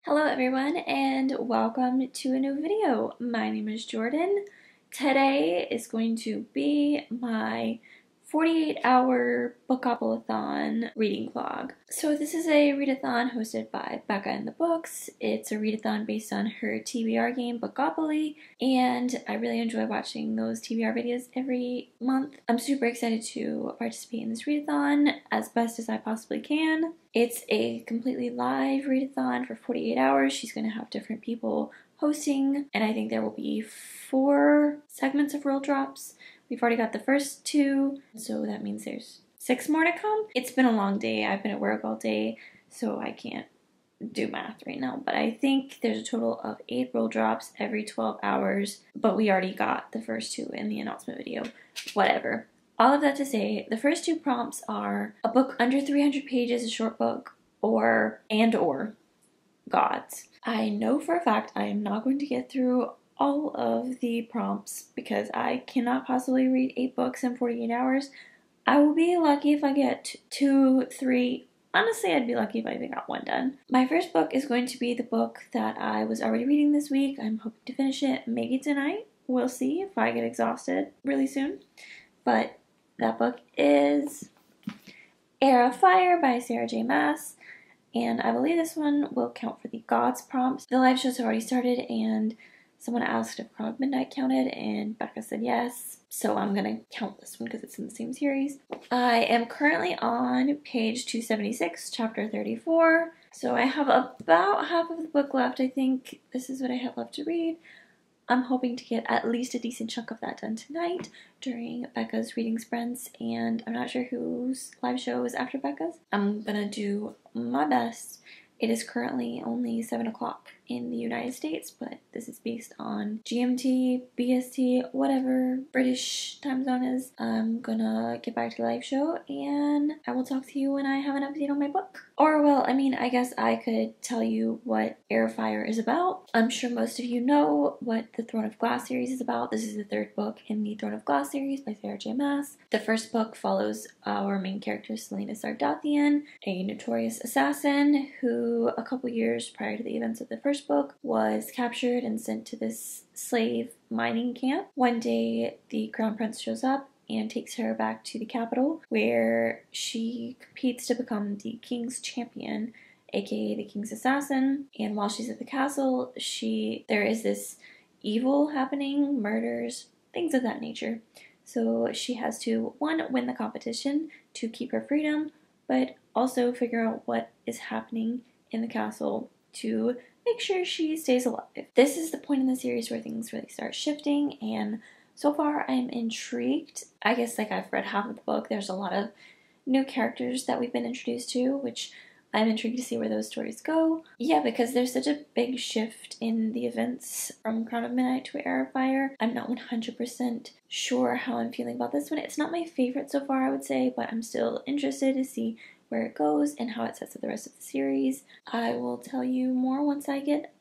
Hello everyone and welcome to a new video. My name is Jordan. Today is going to be my 48-hour Bookopoly-thon reading vlog. So this is a readathon hosted by Becca and the Books. It's a readathon based on her TBR game Bookopoly, and I really enjoy watching those TBR videos every month. I'm super excited to participate in this readathon as best as I possibly can. It's a completely live readathon for 48 hours. She's going to have different people hosting, and I think there will be 4 segments of roll drops. We've already got the first 2, so that means there's 6 more to come. It's been a long day. I've been at work all day, so I can't do math right now, but I think there's a total of 8 roll drops every 12 hours, but we already got the first 2 in the announcement video. Whatever. All of that to say, the first 2 prompts are a book under 300 pages, a short book, or gods. I know for a fact I am not going to get through all of the prompts because I cannot possibly read 8 books in 48 hours. I will be lucky if I get 2, 3. Honestly, I'd be lucky if I even got 1 done. My first book is going to be the book that I was already reading this week. I'm hoping to finish it maybe tonight. We'll see if I get exhausted really soon. But that book is Heir of Fire by Sarah J. Maas. And I believe this one will count for the gods prompts. The live shows have already started, and someone asked if Crown of Midnight counted, and Becca said yes. So I'm gonna count this one because it's in the same series. I am currently on page 276, chapter 34. So I have about half of the book left. I think this is what I have left to read. I'm hoping to get at least a decent chunk of that done tonight during Becca's reading sprints, and I'm not sure whose live show is after Becca's. I'm gonna do my best. It is currently only 7 o'clock in the United States, but this is based on GMT, BST, whatever British time zone is. I'm gonna get back to the live show, and I will talk to you when I have an update on my book. Or, well, I mean, I guess I could tell you what Heir of Fire is about. I'm sure most of you know what the Throne of Glass series is about. This is the 3rd book in the Throne of Glass series by Sarah J. Maas. The first book follows our main character, Selena Sardathian, a notorious assassin who, a couple years prior to the events of the first book, was captured and sent to this slave mining camp. One day, the Crown Prince shows up and takes her back to the capital, where she competes to become the king's champion, aka the king's assassin. And while she's at the castle, there is this evil happening, murders, things of that nature. So she has to, 1, win the competition to keep her freedom, but also figure out what is happening in the castle to make sure she stays alive. This is the point in the series where things really start shifting, and so far I'm intrigued. I guess I've read half of the book. There's a lot of new characters that we've been introduced to, which I'm intrigued to see where those stories go. Yeah, because there's such a big shift in the events from Crown of Midnight to Heir of Fire. I'm not 100% sure how I'm feeling about this one. It's not my favorite so far, I would say, but I'm still interested to see where it goes and how it sets up the rest of the series. I will tell you more once I get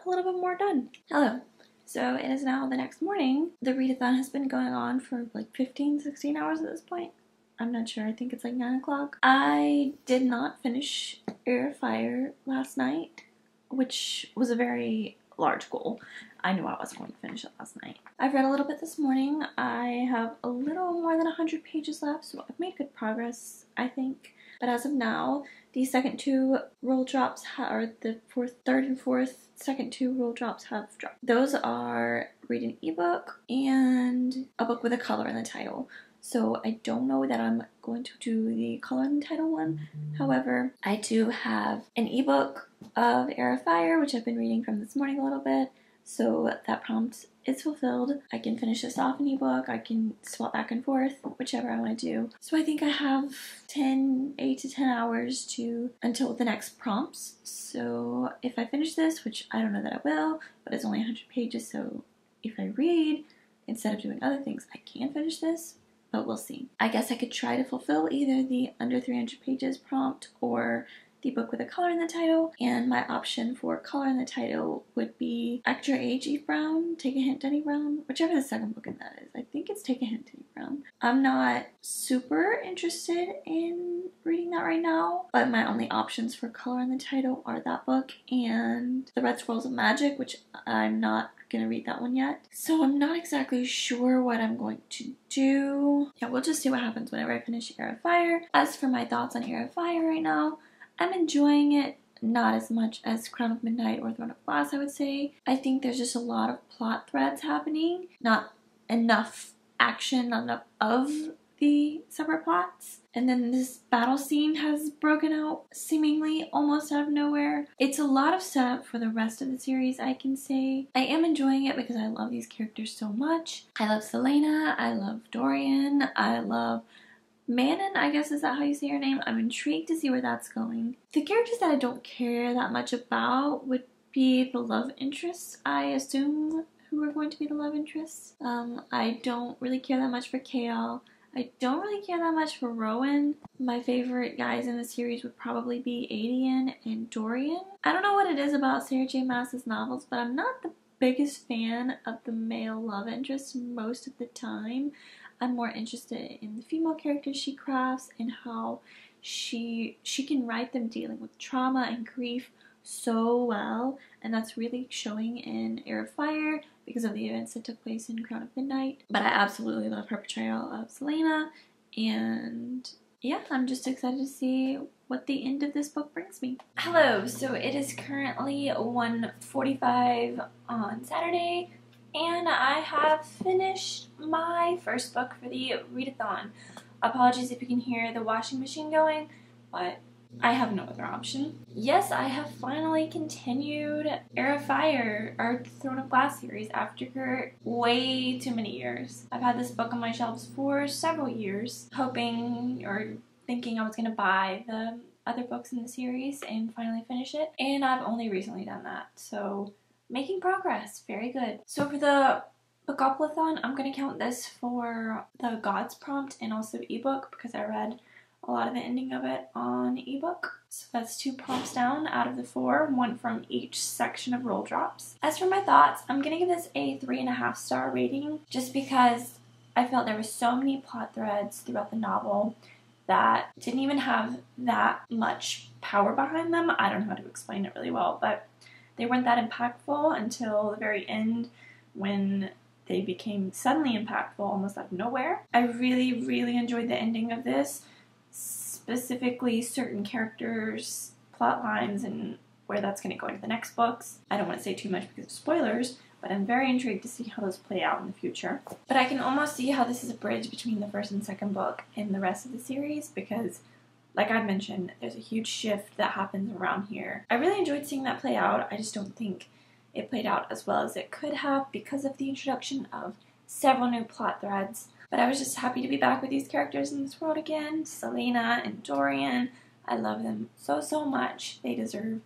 a little bit more done. Hello. So it is now the next morning. The readathon has been going on for 15, 16 hours at this point. I'm not sure. I think it's 9 o'clock. I did not finish Heir of Fire last night, which was a very large goal. I knew I wasn't going to finish it last night. I've read a little bit this morning. I have a little more than 100 pages left, so I've made good progress, I think. But as of now, the second 2 roll drops, or the 3rd and 4th second 2 roll drops have dropped. Those are read an ebook and a book with a color in the title. So I don't know that I'm going to do the color in the title one. However, I do have an ebook of Heir of Fire, which I've been reading from this morning a little bit. So that prompt is fulfilled. I can finish this off an ebook. I can swap back and forth, whichever I want to do. So I think I have 8 to 10 hours until the next prompts. So if I finish this, which I don't know that I will, but it's only 100 pages, so if I read instead of doing other things, I can finish this. But we'll see. I guess I could try to fulfill either the under 300 pages prompt or the book with a color in the title, and my option for color in the title would be Actor Age Eve Brown, Take a Hint Denny Brown, whichever the second book in that is. I think it's Take a Hint Denny around. I'm not super interested in reading that right now, but my only options for color in the title are that book and The Red Scrolls of Magic, which I'm not gonna read that one yet. So I'm not exactly sure what I'm going to do. Yeah, we'll just see what happens whenever I finish Heir of Fire. As for my thoughts on Heir of Fire right now, I'm enjoying it. Not as much as Crown of Midnight or Throne of Glass, I would say. I think there's just a lot of plot threads happening. Not enough action, not enough of the separate plots. And then this battle scene has broken out seemingly almost out of nowhere. It's a lot of setup for the rest of the series, I can say. I am enjoying it because I love these characters so much. I love Selena, I love Dorian, I love Manon, I guess, is that how you say her name? I'm intrigued to see where that's going. The characters that I don't care that much about would be the love interests, I assume, who are going to be the love interests. I don't really care that much for Kale. I don't really care that much for Rowan. My favorite guys in the series would probably be Adian and Dorian. I don't know what it is about Sarah J. Maas's novels, but I'm not the biggest fan of the male love interests most of the time. I'm more interested in the female characters she crafts and how she can write them dealing with trauma and grief so well, and that's really showing in Heir of Fire because of the events that took place in Crown of Midnight. But I absolutely love her portrayal of Selena, and yeah, I'm just excited to see what the end of this book brings me. Hello, so it is currently 1:45 on Saturday, and I have finished my first book for the readathon. Apologies if you can hear the washing machine going, but I have no other option. Yes, I have finally continued Heir of Fire, our Throne of Glass series, after way too many years. I've had this book on my shelves for several years, hoping or thinking I was going to buy the other books in the series and finally finish it, and I've only recently done that, so making progress. Very good. So for the Bookopoly-thon, I'm going to count this for the Gods prompt and also ebook because I read a lot of the ending of it on ebook. So that's 2 prompts down out of the 4, 1 from each section of roll drops. As for my thoughts, I'm going to give this a 3.5 star rating just because I felt there were so many plot threads throughout the novel that didn't even have that much power behind them. I don't know how to explain it really well, but they weren't that impactful until the very end when they became suddenly impactful almost out of nowhere. I really, really enjoyed the ending of this, specifically certain characters, plot lines, and where that's going to go into the next books. I don't want to say too much because of spoilers, but I'm very intrigued to see how those play out in the future. But I can almost see how this is a bridge between the first and second book and the rest of the series because, like I mentioned, there's a huge shift that happens around here. I really enjoyed seeing that play out. I just don't think it played out as well as it could have because of the introduction of several new plot threads. But I was just happy to be back with these characters in this world again. Selena and Dorian, I love them so, so much. They deserve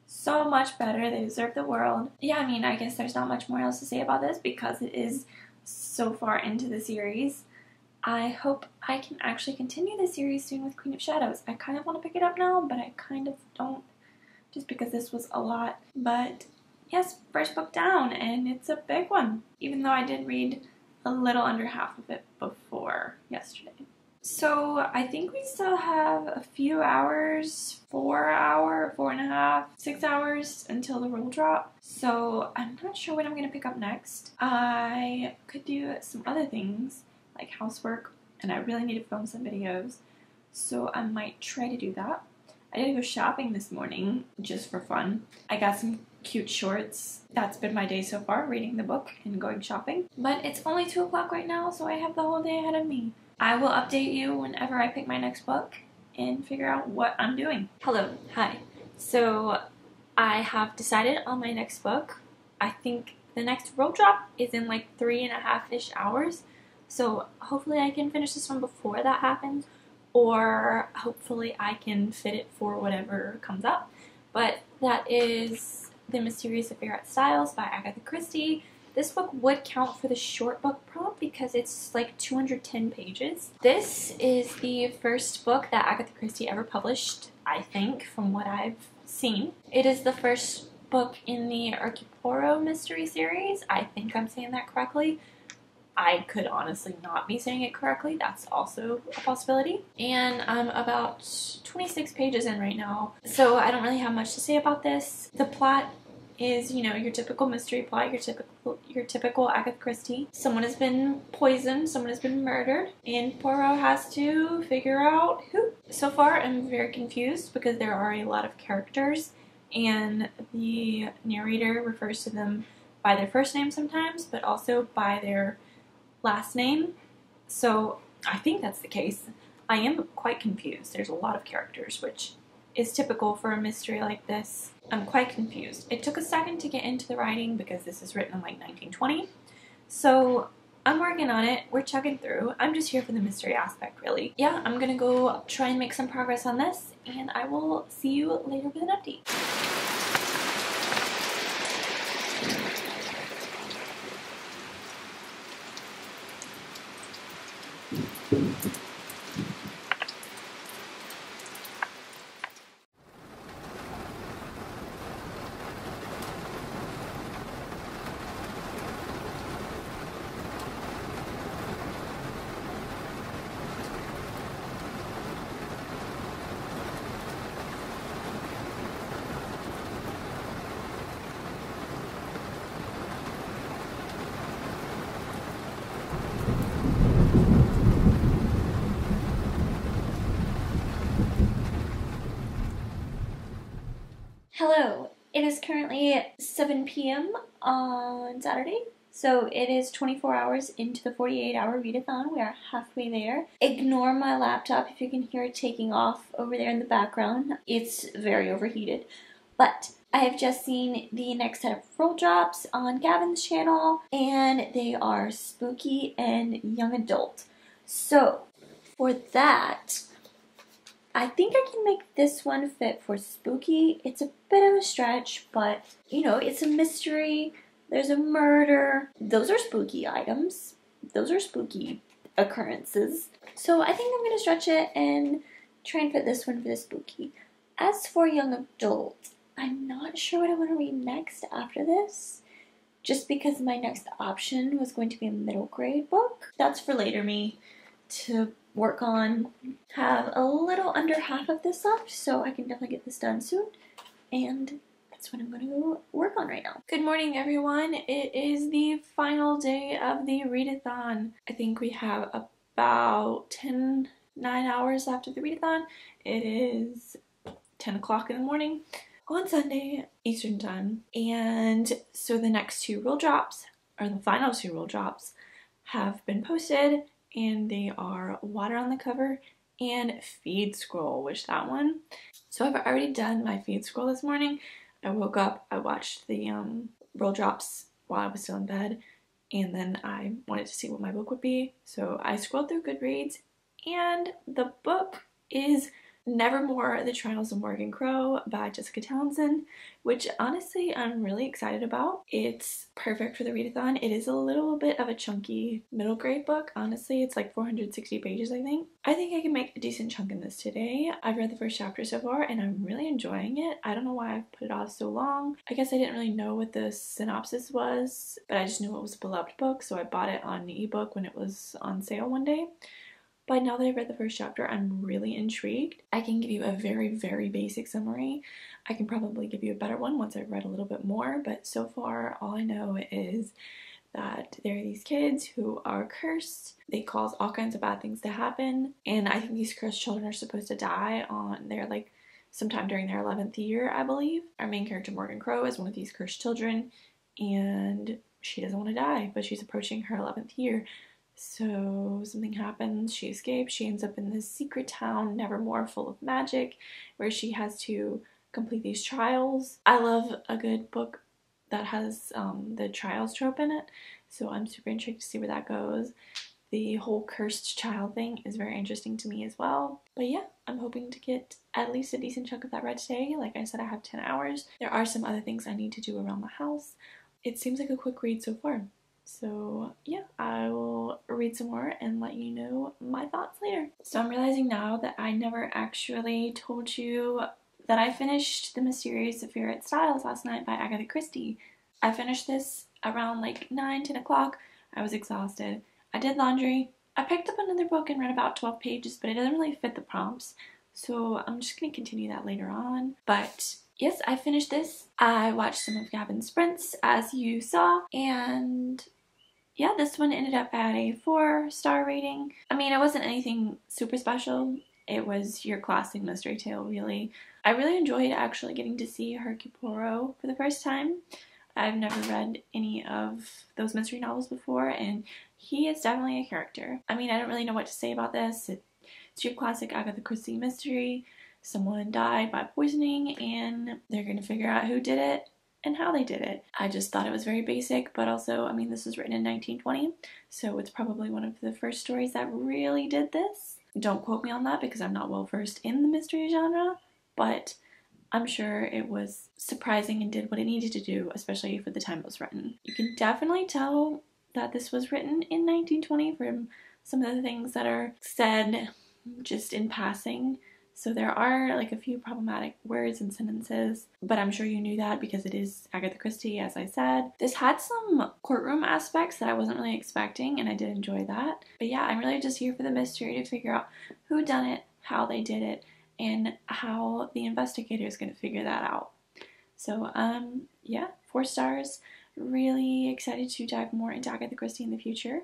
so much better. They deserve the world. Yeah, I mean, I guess there's not much more else to say about this because it is so far into the series. I hope I can actually continue the series soon with Queen of Shadows. I kind of want to pick it up now, but I kind of don't just because this was a lot. But yes, first book down, and it's a big one, even though I did read a little under half of it before yesterday. So I think we still have a few hours, 4.5, 6 hours until the roll drop. So I'm not sure what I'm going to pick up next. I could do some other things like housework, and I really need to film some videos. So I might try to do that. I did go shopping this morning just for fun. I got some cute shorts. That's been my day so far, reading the book and going shopping. But it's only 2 o'clock right now, so I have the whole day ahead of me. I will update you whenever I pick my next book and figure out what I'm doing. Hello, hi. So I have decided on my next book. I think the next roll drop is in like 3.5-ish hours. So hopefully I can finish this one before that happens, or hopefully I can fit it for whatever comes up. But that is The Mysterious Affair at Styles by Agatha Christie. This book would count for the short book prompt because it's like 210 pages. This is the first book that Agatha Christie ever published, I think, from what I've seen. It is the first book in the Hercule Poirot mystery series. I think I'm saying that correctly. I could honestly not be saying it correctly. That's also a possibility. And I'm about 26 pages in right now, so I don't really have much to say about this. The plot is, you know, your typical mystery plot, your typical Agatha Christie. Someone has been poisoned, someone has been murdered, and Poirot has to figure out who. So far, I'm very confused because there are a lot of characters, and the narrator refers to them by their first name sometimes, but also by their last name. So I think that's the case. I am quite confused. There's a lot of characters, which is typical for a mystery like this. I'm quite confused. It took a second to get into the writing because this is written in like 1920. So I'm working on it. We're chugging through. I'm just here for the mystery aspect, really. Yeah, I'm gonna go try and make some progress on this, and I will see you later with an update. Hello, it is currently 7 p.m. on Saturday, so it is 24 hours into the 48-hour readathon. We are halfway there. Ignore my laptop if you can hear it taking off over there in the background. It's very overheated. But I have just seen the next set of roll drops on Gavin's channel, and they are spooky and young adult. So, for that, I think I can make this one fit for spooky. It's a bit of a stretch, but, you know, it's a mystery. There's a murder. Those are spooky items. Those are spooky occurrences. So I think I'm going to stretch it and try and fit this one for the spooky. As for young adult, I'm not sure what I want to read next after this, just because my next option was going to be a middle grade book. That's for later me to work on. Have a little under half of this left, so I can definitely get this done soon, and that's what I'm going to go work on right now. Good morning, everyone. It is the final day of the readathon. I think we have about 9 hours left of the readathon. It is 10 o'clock in the morning on Sunday Eastern time, and so the next two roll drops, or the final two roll drops, have been posted, and they are Water on the Cover and Feed Scroll, which that one. So I've already done my feed scroll this morning. I woke up, I watched the roll drops while I was still in bed, and then I wanted to see what my book would be. So I scrolled through Goodreads, and the book is Nevermore: The Trials of Morgan Crow by Jessica Townsend, which honestly I'm really excited about. It's perfect for the readathon. It is a little bit of a chunky middle grade book. Honestly, it's like 460 pages, I think. I think I can make a decent chunk in this today. I've read the first chapter so far, and I'm really enjoying it. I don't know why I've put it off so long. I guess I didn't really know what the synopsis was, but I just knew it was a beloved book, so I bought it on ebook when it was on sale one day. But now that I've read the first chapter, I'm really intrigued. I can give you a very, very basic summary. I can probably give you a better one once I've read a little bit more, but so far all I know is that there are these kids who are cursed. They cause all kinds of bad things to happen, and I think these cursed children are supposed to die on their, like, sometime during their 11th year, I believe. Our main character, Morgan Crow, is one of these cursed children, and she doesn't want to die, but she's approaching her 11th year. So something happens, she escapes, she ends up in this secret town, Nevermore, full of magic, where she has to complete these trials. I love a good book that has the trials trope in it, so I'm super intrigued to see where that goes. The whole cursed child thing is very interesting to me as well. But yeah, I'm hoping to get at least a decent chunk of that read today. Like I said, I have 10 hours. There are some other things I need to do around the house. It seems like a quick read so far. So yeah, I will read some more and let you know my thoughts later. So I'm realizing now that I never actually told you that I finished The Mysterious Affair at Styles last night by Agatha Christie. I finished this around like 9-10 o'clock. I was exhausted. I did laundry. I picked up another book and read about 12 pages, but it doesn't really fit the prompts. So I'm just going to continue that later on. But yes, I finished this. I watched some of Gavin's sprints, as you saw, and yeah, this one ended up at a 4-star rating. I mean, it wasn't anything super special. It was your classic mystery tale, really. I really enjoyed actually getting to see Hercule Poirot for the first time. I've never read any of those mystery novels before, and he is definitely a character. I mean, I don't really know what to say about this. It's your classic Agatha Christie mystery. Someone died by poisoning, and they're going to figure out who did it and how they did it. I just thought it was very basic, but also, I mean, this was written in 1920, so it's probably one of the first stories that really did this. Don't quote me on that because I'm not well versed in the mystery genre, but I'm sure it was surprising and did what it needed to do, especially for the time it was written. You can definitely tell that this was written in 1920 from some of the things that are said just in passing. So there are like a few problematic words and sentences, but I'm sure you knew that because it is Agatha Christie, as I said. This had some courtroom aspects that I wasn't really expecting, and I did enjoy that. But yeah, I'm really just here for the mystery to figure out who done it, how they did it, and how the investigator is going to figure that out. So yeah, 4 stars. Really excited to dive more into Agatha Christie in the future.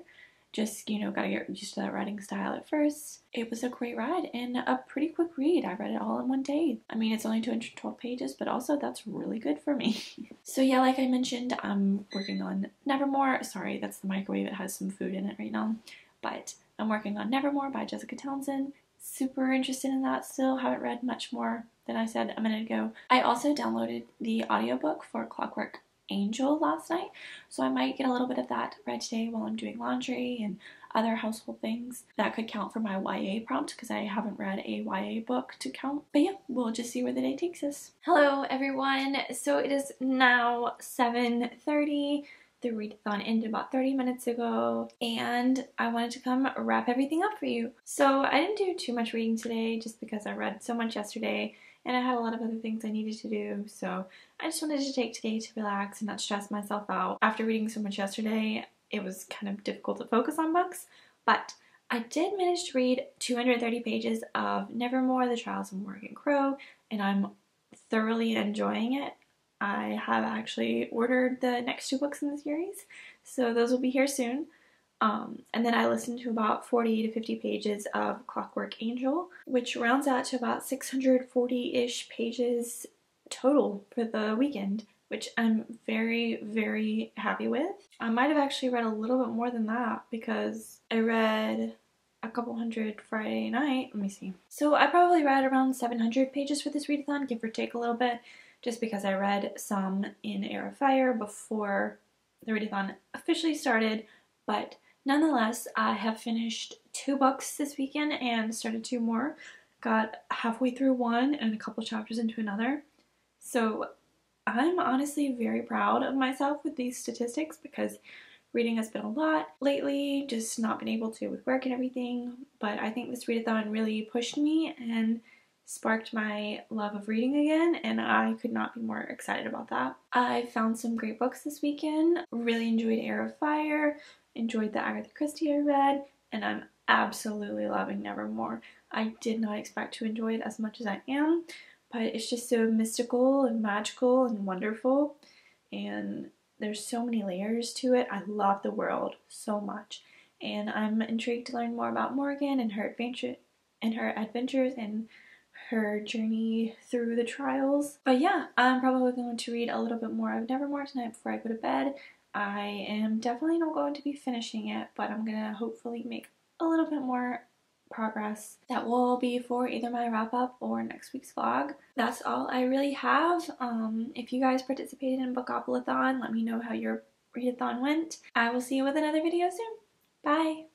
Just, you know, gotta get used to that writing style at first. It was a great ride and a pretty quick read. I read it all in one day. I mean, it's only 212 pages, but also that's really good for me. So yeah, like I mentioned, I'm working on Nevermore. Sorry, that's the microwave. It has some food in it right now. But I'm working on Nevermore by Jessica Townsend. Super interested in that still. Haven't read much more than I said a minute ago. I also downloaded the audiobook for Clockwork Angel last night, so I might get a little bit of that read today while I'm doing laundry and other household things. That could count for my YA prompt because I haven't read a YA book to count. But yeah, we'll just see where the day takes us. Hello everyone. So it is now 7:30. The readathon ended about 30 minutes ago, and I wanted to come wrap everything up for you. So I didn't do too much reading today just because I read so much yesterday and I had a lot of other things I needed to do, so I just wanted to take today to relax and not stress myself out. After reading so much yesterday, it was kind of difficult to focus on books, but I did manage to read 230 pages of Nevermore, The Trials of Morgan Crow, and I'm thoroughly enjoying it. I have actually ordered the next 2 books in the series, so those will be here soon. And then I listened to about 40 to 50 pages of Clockwork Angel, which rounds out to about 640-ish pages total for the weekend, which I'm very, very happy with. I might have actually read a little bit more than that because I read a couple hundred Friday night. Let me see. So I probably read around 700 pages for this readathon, give or take a little bit, just because I read some in Heir of Fire before the readathon officially started, but nonetheless, I have finished 2 books this weekend and started 2 more. Got halfway through one and a couple chapters into another. So I'm honestly very proud of myself with these statistics because reading has been a lot lately, just not been able to with work and everything. But I think this readathon really pushed me and sparked my love of reading again, and I could not be more excited about that. I found some great books this weekend. Really enjoyed Heir of Fire, enjoyed the Agatha Christie I read, and I'm absolutely loving Nevermore. I did not expect to enjoy it as much as I am, but it's just so mystical and magical and wonderful, and there's so many layers to it. I love the world so much, and I'm intrigued to learn more about Morgan and her adventures and her journey through the trials. But yeah, I'm probably going to read a little bit more of Nevermore tonight before I go to bed. I am definitely not going to be finishing it, but I'm gonna hopefully make a little bit more progress. That will be for either my wrap up or next week's vlog. That's all I really have. If you guys participated in Bookopoly-thon, let me know how your readathon went. I will see you with another video soon. Bye!